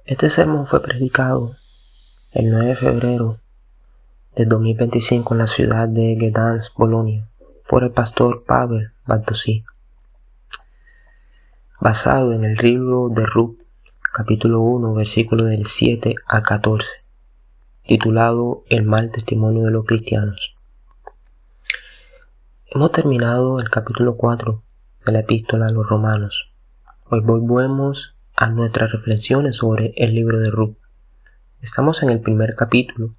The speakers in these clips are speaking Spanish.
Este sermón fue predicado el 9 de febrero del 2025 en la ciudad de Gdańsk, Polonia, por el pastor Paweł Bartosik, basado en el libro de Ruth, capítulo 1, versículos del 7 al 14, titulado El mal testimonio de los cristianos. Hemos terminado el capítulo 4 de la epístola a los romanos. Hoy volvemos a nuestras reflexiones sobre el libro de Ruth. Estamos en el primer capítulo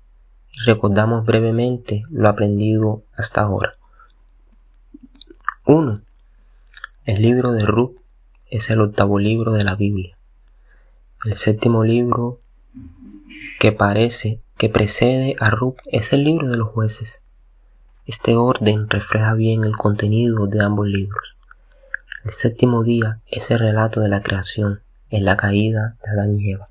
y recordamos brevemente lo aprendido hasta ahora. 1. El libro de Ruth es el 8º libro de la Biblia. El 7º libro que precede a Ruth es el libro de los jueces. Este orden refleja bien el contenido de ambos libros. El 7º día es el relato de la creación, en la caída de Adán y Eva.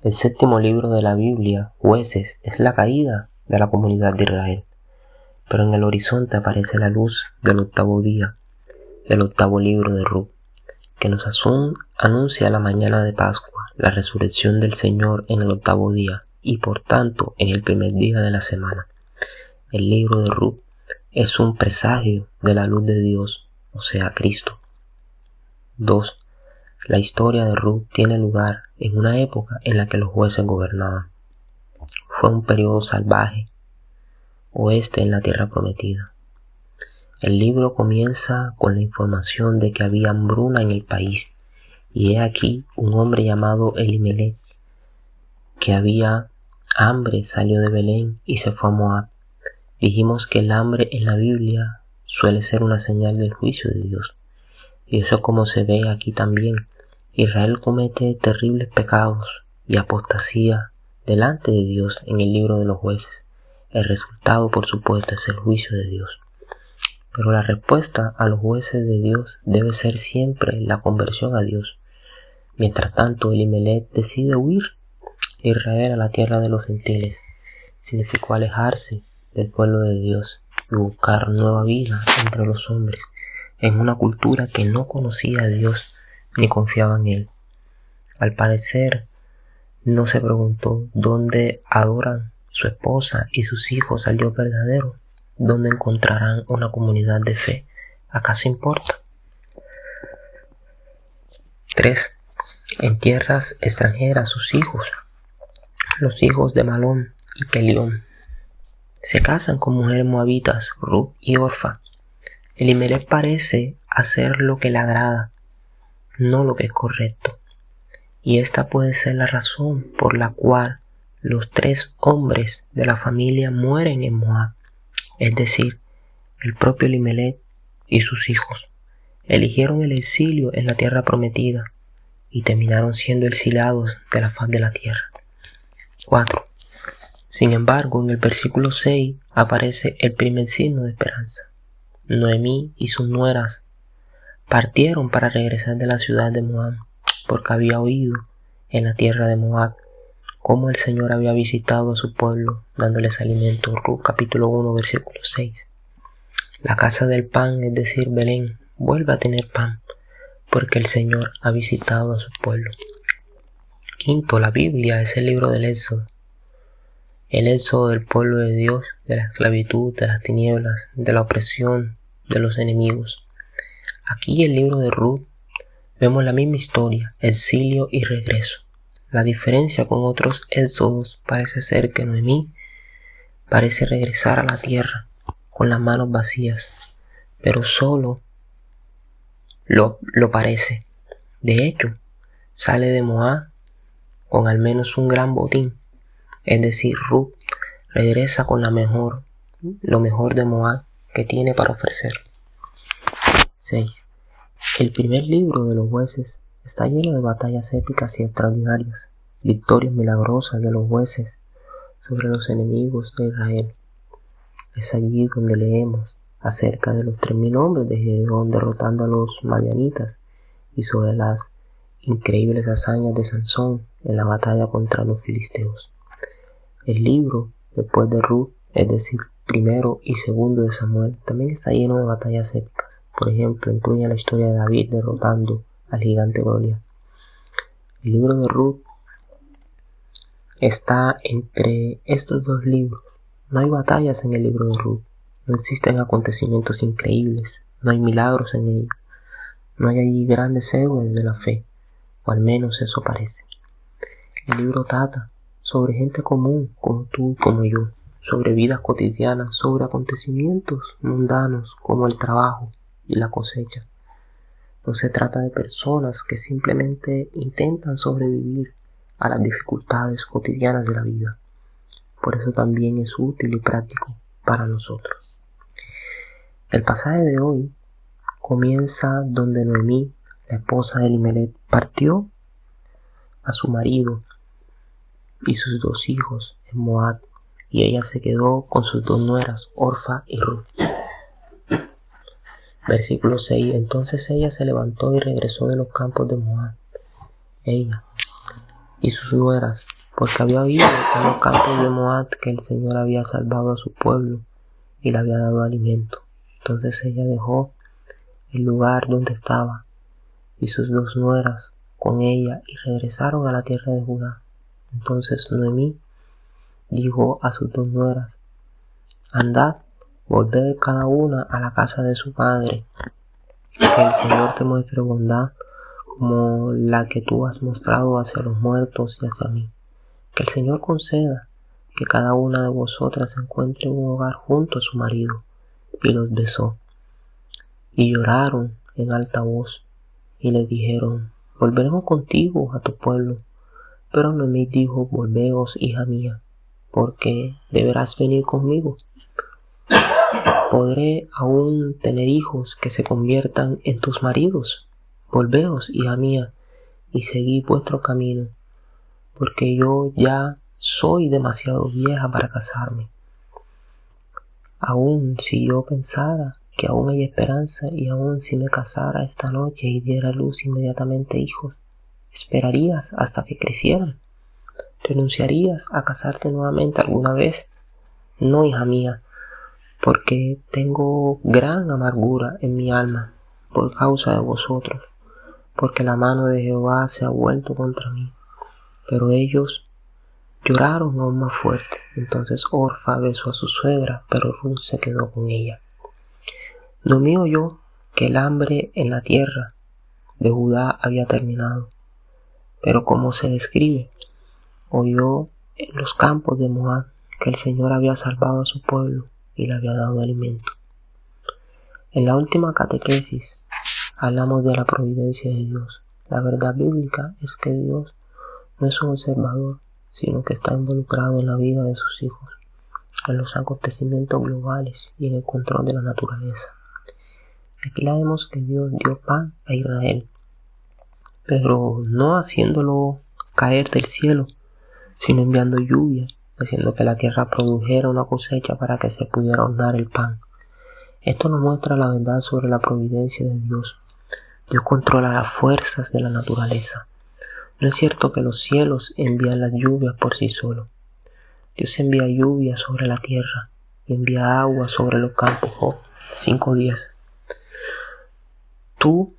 El 7º libro de la Biblia, Jueces, es la caída de la comunidad de Israel. Pero en el horizonte aparece la luz del 8º día, del 8º libro de Ruth, que nos anuncia la mañana de Pascua, la resurrección del Señor en el 8º día y por tanto en el primer día de la semana. El libro de Ruth es un presagio de la luz de Dios, o sea, Cristo. 2. La historia de Ruth tiene lugar en una época en la que los jueces gobernaban. Fue un periodo salvaje, oeste en la tierra prometida. El libro comienza con la información de que había hambruna en el país, y he aquí un hombre llamado Elimelech, que había hambre, salió de Belén y se fue a Moab. Dijimos que el hambre en la Biblia suele ser una señal del juicio de Dios, y eso es como se ve aquí también. Israel comete terribles pecados y apostasía delante de Dios en el libro de los jueces. El resultado, por supuesto, es el juicio de Dios. Pero la respuesta a los jueces de Dios debe ser siempre la conversión a Dios. Mientras tanto, Elimelech decide huir de Israel a la tierra de los gentiles. Significó alejarse del pueblo de Dios y buscar nueva vida entre los hombres, en una cultura que no conocía a Dios ni confiaba en Él. Al parecer, no se preguntó dónde adoran su esposa y sus hijos al Dios verdadero, dónde encontrarán una comunidad de fe. ¿Acaso importa? 3. En tierras extranjeras sus hijos, los hijos de Malón y Kelión, se casan con mujeres moabitas, Ruth y Orfa. Elimelech parece hacer lo que le agrada, no lo que es correcto. Y esta puede ser la razón por la cual los 3 hombres de la familia mueren en Moab, es decir, el propio Elimelech y sus hijos. Eligieron el exilio en la tierra prometida y terminaron siendo exiliados de la faz de la tierra. 4. Sin embargo, en el versículo 6 aparece el primer signo de esperanza. Noemí y sus nueras partieron para regresar de la ciudad de Moab, porque había oído en la tierra de Moab cómo el Señor había visitado a su pueblo, dándoles alimento. Ruth capítulo 1, versículo 6. La casa del pan, es decir, Belén, vuelve a tener pan, porque el Señor ha visitado a su pueblo. 5. La Biblia es el libro del Éxodo. El éxodo del pueblo de Dios, de la esclavitud, de las tinieblas, de la opresión, de los enemigos. Aquí en el libro de Ruth vemos la misma historia, exilio y regreso. La diferencia con otros éxodos parece ser que Noemí parece regresar a la tierra con las manos vacías, pero solo lo parece. De hecho, sale de Moab con al menos un gran botín. Es decir, Ruth regresa con lo mejor de Moab que tiene para ofrecer. 6. El primer libro de los jueces está lleno de batallas épicas y extraordinarias, victorias milagrosas de los jueces sobre los enemigos de Israel. Es allí donde leemos acerca de los 3,000 hombres de Gedeón derrotando a los madianitas y sobre las increíbles hazañas de Sansón en la batalla contra los filisteos. El libro, después de Ruth, es decir, primero y segundo de Samuel, también está lleno de batallas épicas. Por ejemplo, incluye la historia de David derrotando al gigante Goliat. El libro de Ruth está entre estos dos libros. No hay batallas en el libro de Ruth, no existen acontecimientos increíbles, no hay milagros en ello, no hay allí grandes héroes de la fe, o al menos eso parece. El libro trata sobre gente común como tú y como yo, sobre vidas cotidianas, sobre acontecimientos mundanos como el trabajo y la cosecha. No se trata de personas que simplemente intentan sobrevivir a las dificultades cotidianas de la vida. Por eso también es útil y práctico para nosotros. El pasaje de hoy comienza donde Noemí, la esposa de Elimelech, partió a su marido y sus 2 hijos en Moab, y ella se quedó con sus 2 nueras, Orfa y Ruth. Versículo 6. Entonces ella se levantó y regresó de los campos de Moab, ella y sus nueras, porque había oído en los campos de Moab que el Señor había salvado a su pueblo y le había dado alimento. Entonces ella dejó el lugar donde estaba y sus 2 nueras con ella y regresaron a la tierra de Judá. Entonces Noemí dijo a sus 2 nueras: andad, volved cada una a la casa de su padre, que el Señor te muestre bondad como la que tú has mostrado hacia los muertos y hacia mí. Que el Señor conceda que cada una de vosotras encuentre un hogar junto a su marido. Y los besó, y lloraron en alta voz, y le dijeron: volveremos contigo a tu pueblo. Pero Noemí dijo: volveos, hija mía, porque deberás venir conmigo. ¿Podré aún tener hijos que se conviertan en tus maridos? Volveos, hija mía, y seguid vuestro camino, porque yo ya soy demasiado vieja para casarme. Aún si yo pensara que aún hay esperanza, y aún si me casara esta noche y diera a luz inmediatamente hijos, ¿esperarías hasta que crecieran? ¿Renunciarías a casarte nuevamente alguna vez? No, hija mía, porque tengo gran amargura en mi alma por causa de vosotros, porque la mano de Jehová se ha vuelto contra mí. Pero ellos lloraron aún más fuerte. Entonces Orfa besó a su suegra, pero Ruth se quedó con ella. Noemí oyó que el hambre en la tierra de Judá había terminado, pero como se describe, oyó en los campos de Moab que el Señor había salvado a su pueblo y le había dado alimento. En la última catequesis hablamos de la providencia de Dios. La verdad bíblica es que Dios no es un observador, sino que está involucrado en la vida de sus hijos, en los acontecimientos globales y en el control de la naturaleza. Aquí leemos que Dios dio pan a Israel, pero no haciéndolo caer del cielo, sino enviando lluvia, haciendo que la tierra produjera una cosecha para que se pudiera hornear el pan. Esto nos muestra la verdad sobre la providencia de Dios. Dios controla las fuerzas de la naturaleza. No es cierto que los cielos envían las lluvias por sí solos. Dios envía lluvia sobre la tierra y envía agua sobre los campos. Job 5:10. Tú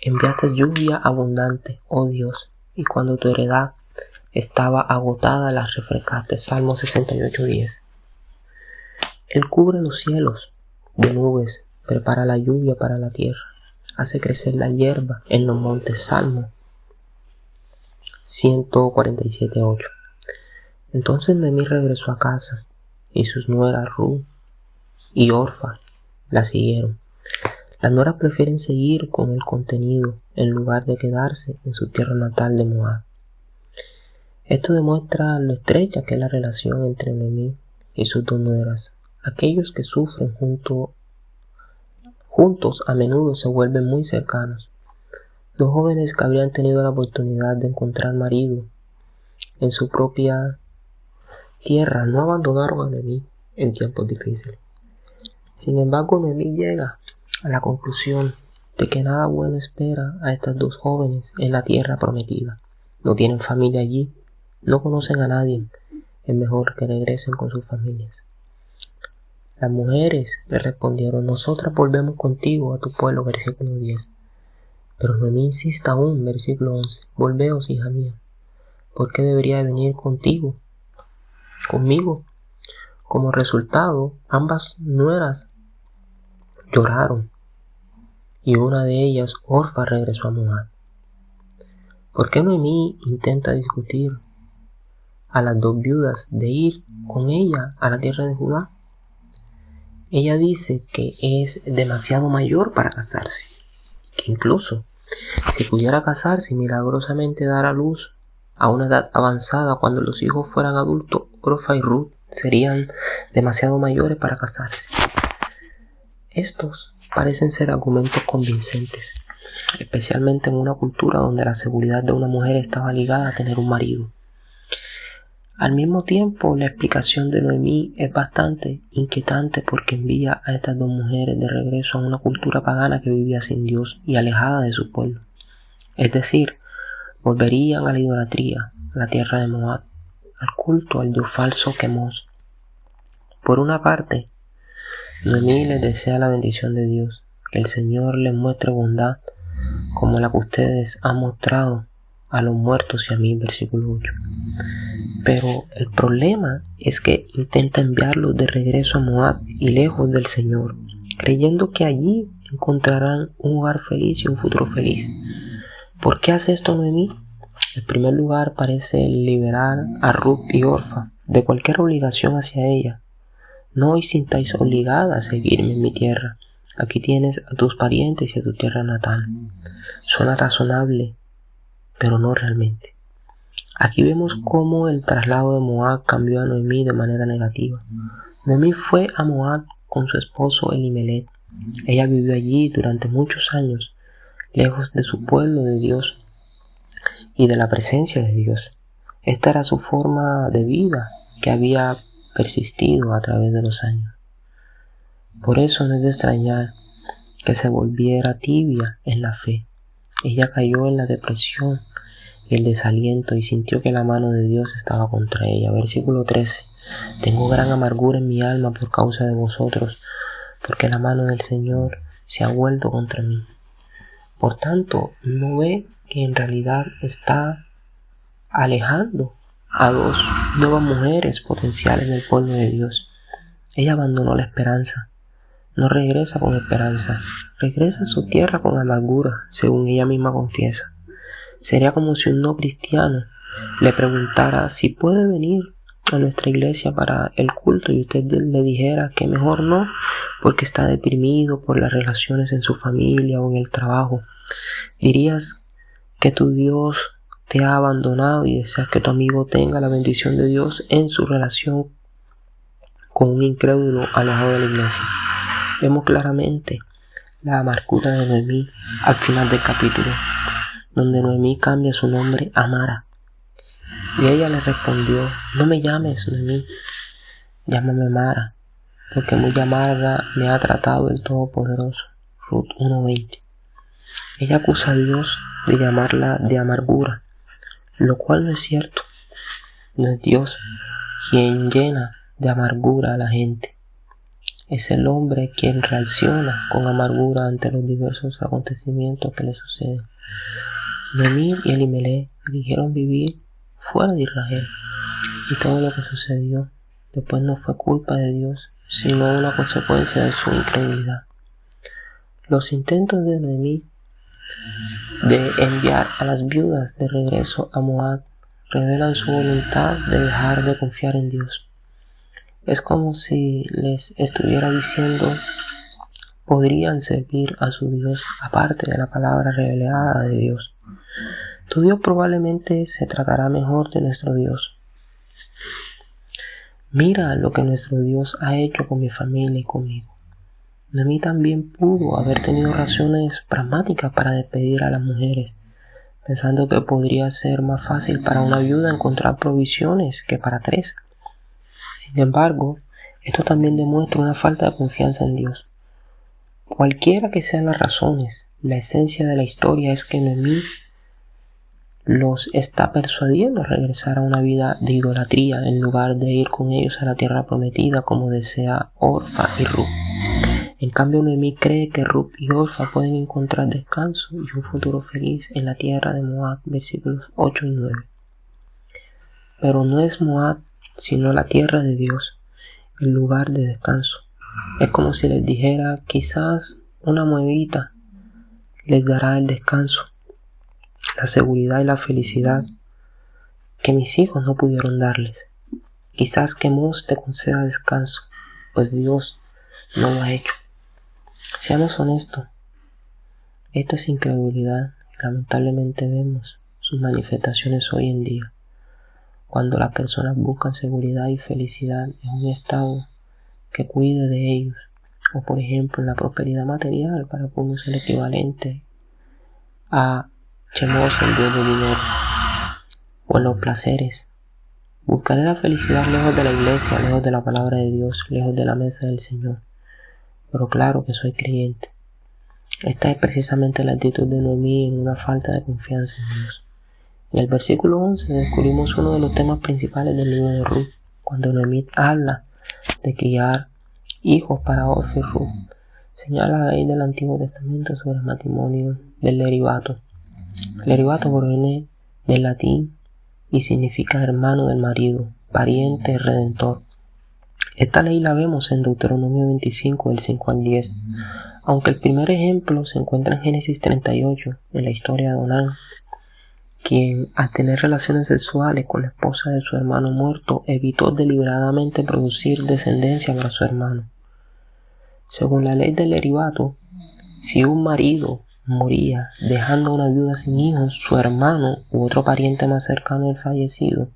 enviaste lluvia abundante, oh Dios, y cuando tu heredad estaba agotada la refrescaste. Salmo 68:10. Él cubre los cielos de nubes, prepara la lluvia para la tierra, hace crecer la hierba en los montes. Salmo 147:8. Entonces Noemí regresó a casa, y sus nueras Ruth y Orfa la siguieron. Las nueras prefieren seguir con el contenido en lugar de quedarse en su tierra natal de Moab. Esto demuestra lo estrecha que es la relación entre Noemí y sus 2 nueras. Aquellos que sufren juntos a menudo se vuelven muy cercanos. 2 jóvenes que habrían tenido la oportunidad de encontrar marido en su propia tierra no abandonaron a Noemí en tiempos difíciles. Sin embargo, Noemí llega a la conclusión de que nada bueno espera a estas 2 jóvenes en la tierra prometida. No tienen familia allí, no conocen a nadie. Es mejor que regresen con sus familias. Las mujeres le respondieron: nosotras volvemos contigo a tu pueblo, versículo 10. Pero Noemí insiste aún, versículo 11: volveos, hija mía, ¿Por qué debería venir conmigo? Como resultado, ambas nueras lloraron y una de ellas, Orfa, regresó a Moab. ¿Por qué Noemí intenta discutir a las dos viudas de ir con ella a la tierra de Judá? Ella dice que es demasiado mayor para casarse, que incluso si pudiera casarse y milagrosamente dar a luz a una edad avanzada cuando los hijos fueran adultos, Orfa y Ruth serían demasiado mayores para casarse. Estos parecen ser argumentos convincentes, especialmente en una cultura donde la seguridad de una mujer estaba ligada a tener un marido. Al mismo tiempo, la explicación de Noemí es bastante inquietante porque envía a estas dos mujeres de regreso a una cultura pagana que vivía sin Dios y alejada de su pueblo. Es decir, volverían a la idolatría, a la tierra de Moab, al culto al dios falso Quemos. Por una parte, Noemí les desea la bendición de Dios, que el Señor les muestre bondad como la que ustedes han mostrado a los muertos y a mí, versículo 8. Pero el problema es que intenta enviarlos de regreso a Moab y lejos del Señor, creyendo que allí encontrarán un hogar feliz y un futuro feliz. ¿Por qué hace esto Noemí? En primer lugar, parece liberar a Ruth y Orfa de cualquier obligación hacia ella. No os sintáis obligada a seguirme en mi tierra. Aquí tienes a tus parientes y a tu tierra natal. Suena razonable, pero no realmente. Aquí vemos cómo el traslado de Moab cambió a Noemí de manera negativa. Noemí fue a Moab con su esposo Elimelech. Ella vivió allí durante muchos años, lejos de su pueblo de Dios y de la presencia de Dios. Esta era su forma de vida que había persistido a través de los años. Por eso no es de extrañar que se volviera tibia en la fe. Ella cayó en la depresión y el desaliento y sintió que la mano de Dios estaba contra ella. Versículo 13. Tengo gran amargura en mi alma por causa de vosotros, porque la mano del Señor se ha vuelto contra mí. Por tanto, no ve que en realidad está alejando a dos nuevas mujeres potenciales del pueblo de Dios. Ella abandonó la esperanza. No regresa con esperanza, regresa a su tierra con amargura, según ella misma confiesa. Sería como si un no cristiano le preguntara si puede venir a nuestra iglesia para el culto y usted le dijera que mejor no, porque está deprimido por las relaciones en su familia o en el trabajo. Dirías que tu Dios te ha abandonado y deseas que tu amigo tenga la bendición de Dios en su relación con un incrédulo alejado de la iglesia. Vemos claramente la amargura de Noemí al final del capítulo, donde Noemí cambia su nombre a Mara. Y ella le respondió: no me llames Noemí, llámame Mara, porque muy amarga me ha tratado el Todopoderoso. Ruth 1:20. Ella acusa a Dios de llamarla de amargura, lo cual no es cierto. No es Dios quien llena de amargura a la gente. Es el hombre quien reacciona con amargura ante los diversos acontecimientos que le suceden. Noemí y Elimelech eligieron vivir fuera de Israel, y todo lo que sucedió después no fue culpa de Dios, sino una consecuencia de su incredulidad. Los intentos de Noemí de enviar a las viudas de regreso a Moab revelan su voluntad de dejar de confiar en Dios. Es como si les estuviera diciendo: podrían servir a su Dios aparte de la palabra revelada de Dios. Tu Dios probablemente se tratará mejor de nuestro Dios. Mira lo que nuestro Dios ha hecho con mi familia y conmigo. Noemí también pudo haber tenido razones pragmáticas para despedir a las mujeres, pensando que podría ser más fácil para una viuda encontrar provisiones que para tres. Sin embargo, esto también demuestra una falta de confianza en Dios. Cualquiera que sean las razones, la esencia de la historia es que Noemí los está persuadiendo a regresar a una vida de idolatría en lugar de ir con ellos a la tierra prometida como desea Orfa y Ruth. En cambio, Noemí cree que Ruth y Orfa pueden encontrar descanso y un futuro feliz en la tierra de Moab, versículos 8 y 9. Pero no es Moab, sino la tierra de Dios, el lugar de descanso. Es como si les dijera, quizás una moabita les dará el descanso, la seguridad y la felicidad que mis hijos no pudieron darles. Quizás Quemos te conceda descanso, pues Dios no lo ha hecho. Seamos honestos, esto es incredulidad y lamentablemente vemos sus manifestaciones hoy en día. Cuando las personas buscan seguridad y felicidad en un estado que cuide de ellos, o por ejemplo en la prosperidad material, para que uno sea el equivalente a Chemos, el dios del dinero, o en los placeres. Buscaré la felicidad lejos de la iglesia, lejos de la palabra de Dios, lejos de la mesa del Señor. Pero claro que soy creyente. Esta es precisamente la actitud de Noemí en una falta de confianza en Dios. En el versículo 11 descubrimos uno de los temas principales del libro de Ruth, cuando Noemí habla de criar hijos para Orfa y Ruth. Señala la ley del Antiguo Testamento sobre el matrimonio del leribato. El leribato proviene del latín y significa hermano del marido, pariente, redentor. Esta ley la vemos en Deuteronomio 25, del 5 al 10. Aunque el primer ejemplo se encuentra en Génesis 38, en la historia de Onán, quien al tener relaciones sexuales con la esposa de su hermano muerto evitó deliberadamente producir descendencia para su hermano. Según la ley del leribato, si un marido moría dejando a una viuda sin hijos, su hermano u otro pariente más cercano del fallecido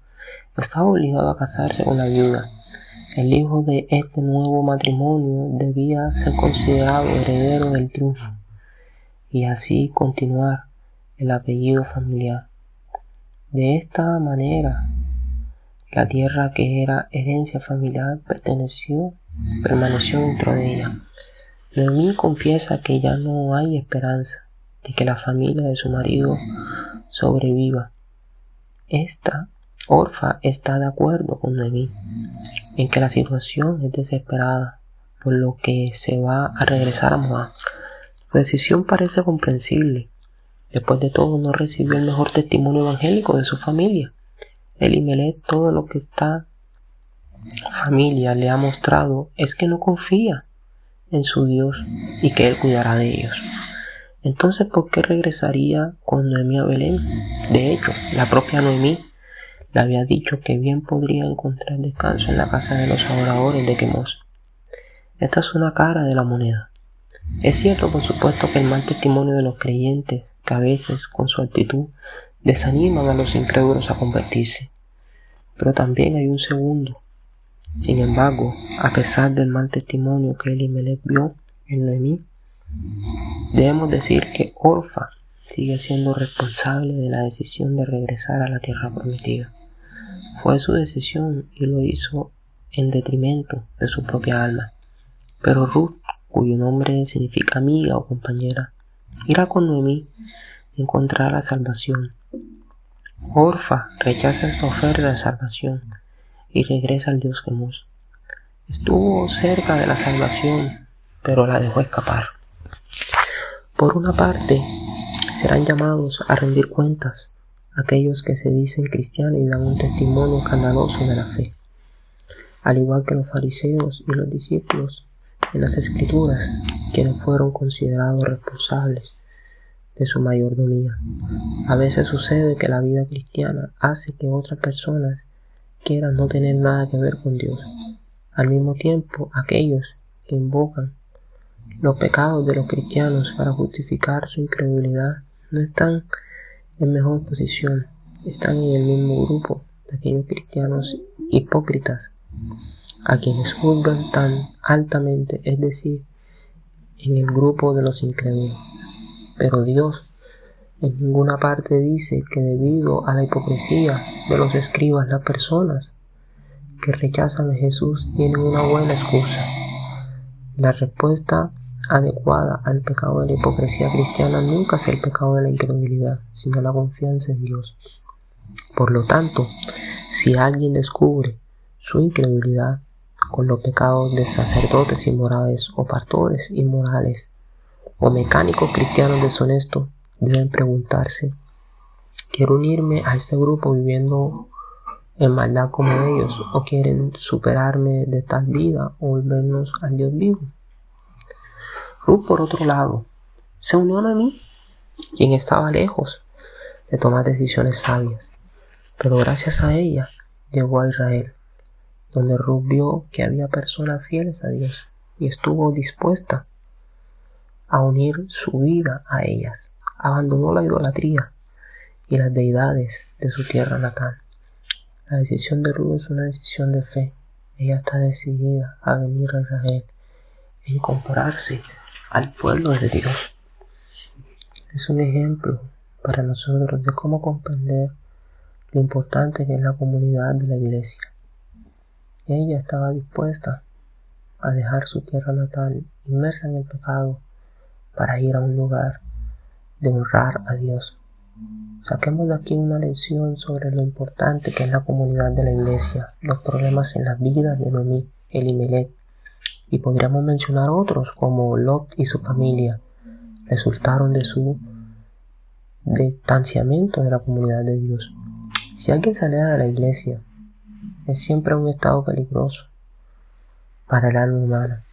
estaba obligado a casarse con la viuda. El hijo de este nuevo matrimonio debía ser considerado heredero del triunfo y así continuar el apellido familiar. De esta manera, la tierra que era herencia familiar permaneció dentro de ella. Noemí confiesa que ya no hay esperanza de que la familia de su marido sobreviva. Orfa está de acuerdo con Noemí en que la situación es desesperada, por lo que se va a regresar a Moab. Su decisión parece comprensible. Después de todo, no recibió el mejor testimonio evangélico de su familia. Elimelech, todo lo que esta familia le ha mostrado es que no confía en su Dios y que Él cuidará de ellos. Entonces, ¿por qué regresaría con Noemí a Belén? De hecho, la propia Noemí le había dicho que bien podría encontrar descanso en la casa de los adoradores de Quemos. Esta es una cara de la moneda. Es cierto, por supuesto, que el mal testimonio de los creyentes, que a veces con su actitud desaniman a los incrédulos a convertirse. Pero también hay un segundo. Sin embargo, a pesar del mal testimonio que Elimelech vio en Noemí, debemos decir que Orfa sigue siendo responsable de la decisión de regresar a la tierra prometida. Fue su decisión y lo hizo en detrimento de su propia alma. Pero Ruth, cuyo nombre significa amiga o compañera, irá con Noemí y encontrará la salvación. Orfa rechaza esta oferta de salvación y regresa al Dios Quemos. Estuvo cerca de la salvación, pero la dejó escapar. Por una parte, serán llamados a rendir cuentas aquellos que se dicen cristianos y dan un testimonio escandaloso de la fe, al igual que los fariseos y los discípulos en las Escrituras, quienes fueron considerados responsables de su mayordomía. A veces sucede que la vida cristiana hace que otras personas quieran no tener nada que ver con Dios. Al mismo tiempo, aquellos que invocan los pecados de los cristianos para justificar su incredulidad no están en mejor posición, están en el mismo grupo de aquellos cristianos hipócritas a quienes juzgan tan altamente, es decir, en el grupo de los incrédulos. Pero Dios en ninguna parte dice que debido a la hipocresía de los escribas, las personas que rechazan a Jesús tienen una buena excusa. La respuesta adecuada al pecado de la hipocresía cristiana nunca es el pecado de la incredulidad, sino la confianza en Dios. Por lo tanto, si alguien descubre su incredulidad con los pecados de sacerdotes inmorales o pastores inmorales o mecánicos cristianos deshonestos, deben preguntarse: ¿quiero unirme a este grupo viviendo en maldad como ellos, o quieren superarme de tal vida o volvernos al Dios vivo. Ruth, por otro lado, se unió a Noemí, quien estaba lejos de tomar decisiones sabias, pero gracias a ella llegó a Israel, donde Ruth vio que había personas fieles a Dios y estuvo dispuesta a unir su vida a ellas. Abandonó la idolatría y las deidades de su tierra natal. La decisión de Ruth es una decisión de fe. Ella está decidida a venir a Israel e incorporarse al pueblo de Dios. Es un ejemplo para nosotros de cómo comprender lo importante que es la comunidad de la iglesia. Ella estaba dispuesta a dejar su tierra natal inmersa en el pecado para ir a un lugar de honrar a Dios. Saquemos de aquí una lección sobre lo importante que es la comunidad de la iglesia, los problemas en las vidas de Noemí, Elimelech, y podríamos mencionar otros como Lot y su familia, resultaron de su distanciamiento de la comunidad de Dios. Si alguien se aleja de la iglesia, es siempre un estado peligroso para el alma humana,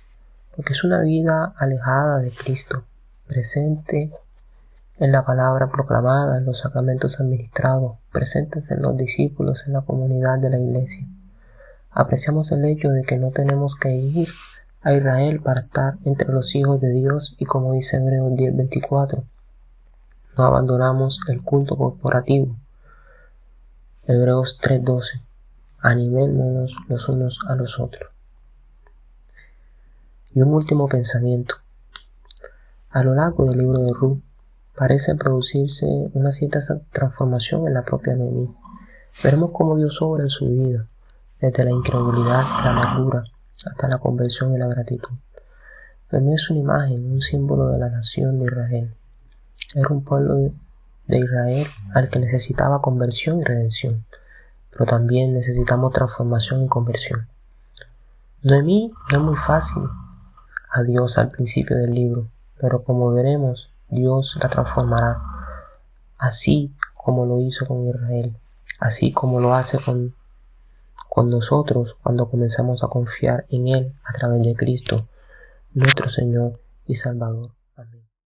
porque es una vida alejada de Cristo, presente en la palabra proclamada, en los sacramentos administrados, presentes en los discípulos, en la comunidad de la iglesia. Apreciamos el hecho de que no tenemos que ir a Israel para estar entre los hijos de Dios, y como dice Hebreos 10:24, no abandonamos el culto corporativo. Hebreos 3:12, animémonos los unos a los otros. Y un último pensamiento. A lo largo del libro de Ruth parece producirse una cierta transformación en la propia Noemí. Veremos cómo Dios obra en su vida, desde la incredulidad, la amargura, hasta la conversión y la gratitud. Noemí es una imagen, un símbolo de la nación de Israel. Era un pueblo de Israel al que necesitaba conversión y redención, pero también necesitamos transformación y conversión. Noemí no es muy fácil a Dios al principio del libro, pero como veremos, Dios la transformará, así como lo hizo con Israel, así como lo hace con nosotros cuando comenzamos a confiar en Él a través de Cristo, nuestro Señor y Salvador.